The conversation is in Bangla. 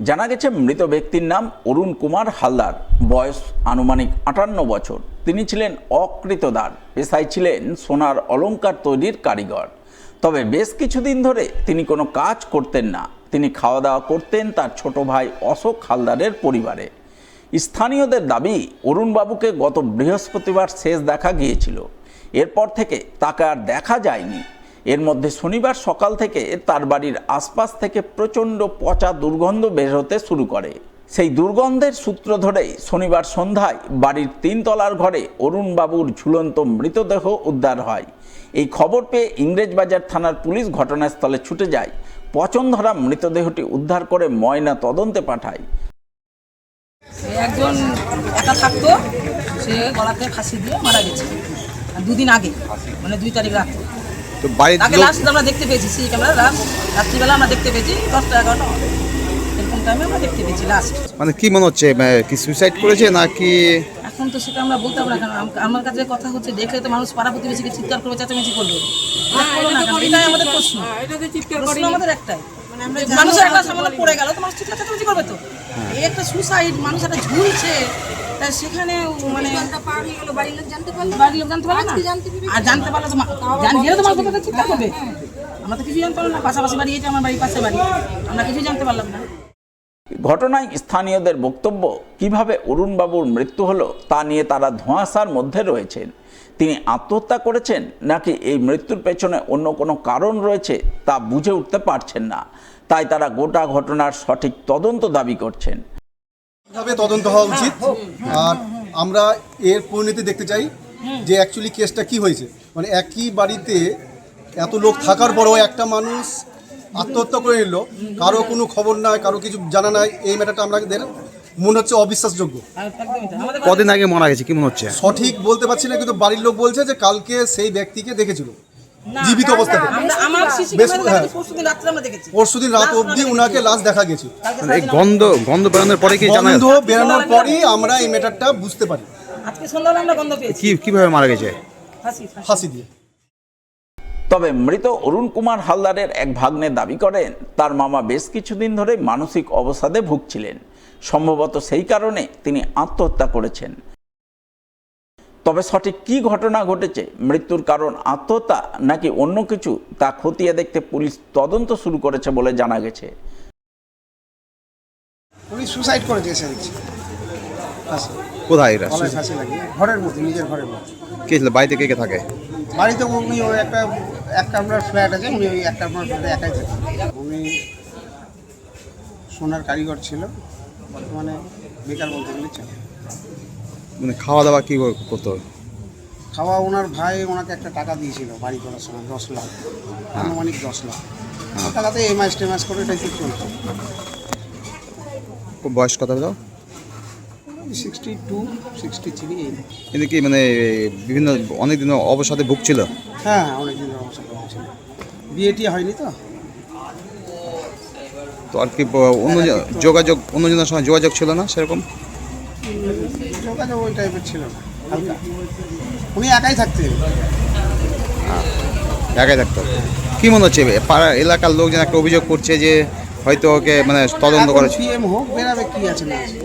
জানা গেছে মৃত ব্যক্তির নাম অরুণ কুমার হালদার, বয়স আনুমানিক 58 বছর। তিনি ছিলেন অকৃতদার, পেশায় ছিলেন সোনার অলংকার তৈরির কারিগর। তবে বেশ কিছুদিন ধরে তিনি কোনো কাজ করতেন না। তিনি খাওয়া দাওয়া করতেন তার ছোট ভাই অশোক হালদারের পরিবারে। স্থানীয়দের দাবি, অরুণবাবুকে গত বৃহস্পতিবার শেষ দেখা গিয়েছিল। এরপর থেকে তাকে আর দেখা যায়নি। এর মধ্যে শনিবার সকাল থেকে তার বাড়ির আশপাশ থেকে প্রচণ্ড পচা দুর্গন্ধ বের হতে শুরু করে। সেই দুর্গন্ধের সূত্র ধরেই শনিবার সন্ধ্যায় বাড়ির 3 তলার ঘরে অরুণবাবুর ঝুলন্ত মৃতদেহ উদ্ধার হয়। এই খবর পেয়ে ইংরেজবাজার থানার পুলিশ ঘটনাস্থলে ছুটে যায়। পচন ধরা মৃতদেহটি উদ্ধার করে ময়না তদন্তে পাঠায়। একজন একা থাকতো, সে গলাতে ফাঁসি দিয়ে মারা গেছে দুদিন আগে, মানে 2 তারিখ রাতে। তো বাড়ির তাকে লাস্ট আমরা দেখতে পেয়েছি, সেই ক্যামেরা লাস্ট রাত্রিবেলা আমরা দেখতে পেয়েছি 10টা 11টা এরকম টাইমে আমরা দেখতে পেয়েছি লাস্ট। মানে কি মনে হচ্ছে, কি সুইসাইড করেছে নাকি? এখন তো সেটা আমরা বলতে পারবো না, কারণ আমার কাছে কথা হচ্ছে দেখলে তো মানুষ পাড়া প্রতিবেশীকে চিৎকার করবে, চেঁচামেচি করবে। এটাই আমাদের প্রশ্ন, প্রশ্ন আমাদের একটাই, মানুষের একটা সামনে পড়ে গেল তো মানুষ চিৎকার চেঁচামেচি করবে। তো এই একটা সুসাইড, মানুষ একটা ঝুলছে, তাই সেখানে মানে বাড়ির লোক জানতে পারলো না, আর জানতে পারলে তো জানলে তো মানুষ চিৎকার করবে। আমরা তো কিছু জানতে পারলাম না, পাশাপাশি বাড়ি এসে আমার বাড়ির পাশে বাড়ি, আমরা কিছুই জানতে পারলাম না। ঘটনায় স্থানীয়দের বক্তব্য, কিভাবে অরুণবাবুর মৃত্যু হলো তা নিয়ে তারা ধোঁয়াশার মধ্যে রয়েছেন। তিনি আত্মহত্যা করেছেন নাকি এই মৃত্যুর পেছনে অন্য কোনো কারণ রয়েছে তা বুঝে উঠতে পারছেন না। তাই তারা গোটা ঘটনার সঠিক তদন্ত দাবি করছেন। তদন্ত হওয়া উচিত। আর আমরা এর পরিণতি দেখতে চাই যে অ্যাকচুয়ালি কেসটা কি হয়েছে। মানে একই বাড়িতে এত লোক থাকার পরেও একটা মানুষ আত্মহত্যা করে নিল, কারো কোনো খবর নাই, কারো কিছু জানা নাই। এই ম্যাটারটা আমাদের মনে হচ্ছে অবিশ্বাসযোগ্য। কদিন আগে মারা গেছে কি মনে হচ্ছে? সঠিক বলতে পারছি না, কিন্তু বাড়ির লোক বলছে যে কালকে সেই ব্যক্তিকে দেখেছিল জীবিত অবস্থাতে। পরশুদিন রাত অবধি ওনাকে লাশ দেখা গেছে। এই গন্ধ বেরোনোর পরে কি জানা? গন্ধ বেরোনোর পরই আমরা এই ম্যাটারটা বুঝতে পারি। আজকে সন্ধ্যাবেলা আমরা গন্ধ পেয়েছি। কিভাবে মারা গেছে? ফাঁসি দিয়ে। তবে মৃত অরুণ কুমার হালদারের এক ভাগ্নে দাবি করেন তার মামা বেশ কিছুদিন ধরে মানসিক অবসাদে ভুগছিলেন। সম্ভবত সেই কারণে তিনি আত্মহত্যা করেছেন। তবে সঠিক কি ঘটনা ঘটেছে, মৃত্যুর কারণ আত্মহত্যা নাকি অন্য কিছু, তা খতিয়ে দেখতে পুলিশ তদন্ত শুরু করেছে বলে জানা গেছে। উনি সুসাইড করেছে এসে দেখছি। কোথায় এরা? ফাঁসি লাগিয়ে ঘরের মধ্যে, নিজের ঘরের মধ্যে। কে ছিল বাড়িতে? কে থাকে বাড়িতে? উনি ওই একটা আপনার ফ্ল্যাট আছে, উনি ওই একটা আপনার ফ্ল্যাটে একাই থাকে। উনি সোনার কারিগর ছিল, বর্তমানে বেকার বলতে গেলে চলে। মানে খাওয়া দাওয়া কি করতো? খাওয়া ওনার ভাই ওনাকে একটা টাকা দিয়েছিল বাড়ি করার সময়, 10 লাখ, আনুমানিক 10 লাখ। টাকাতে এমআইএস টেমাইস করে এটাই ঠিক চলছে। বয়স কত দাও? 62, 63 এই। কিন্তু কি মানে বিভিন্ন অনেক দিন অবসাদে ভুগছিল? হ্যাঁ, অনেক দিন অবসর হয়েছিল, বিয়েটি হয়নি তো। তো আর কি অন্যজনের সঙ্গে যোগাযোগ ছিল না সেরকম? যোগাযোগ ওই টাইপের ছিল না, হালকা। উনি একাই থাকতেন। একাই থাকতো। কি মনে হচ্ছে, পাড়া এলাকার লোকজন একটা অভিযোগ করছে যে হয়তো ওকে মানে তদন্ত করেছে? পিএম হোক, বেরাবে কি আছে না আছে।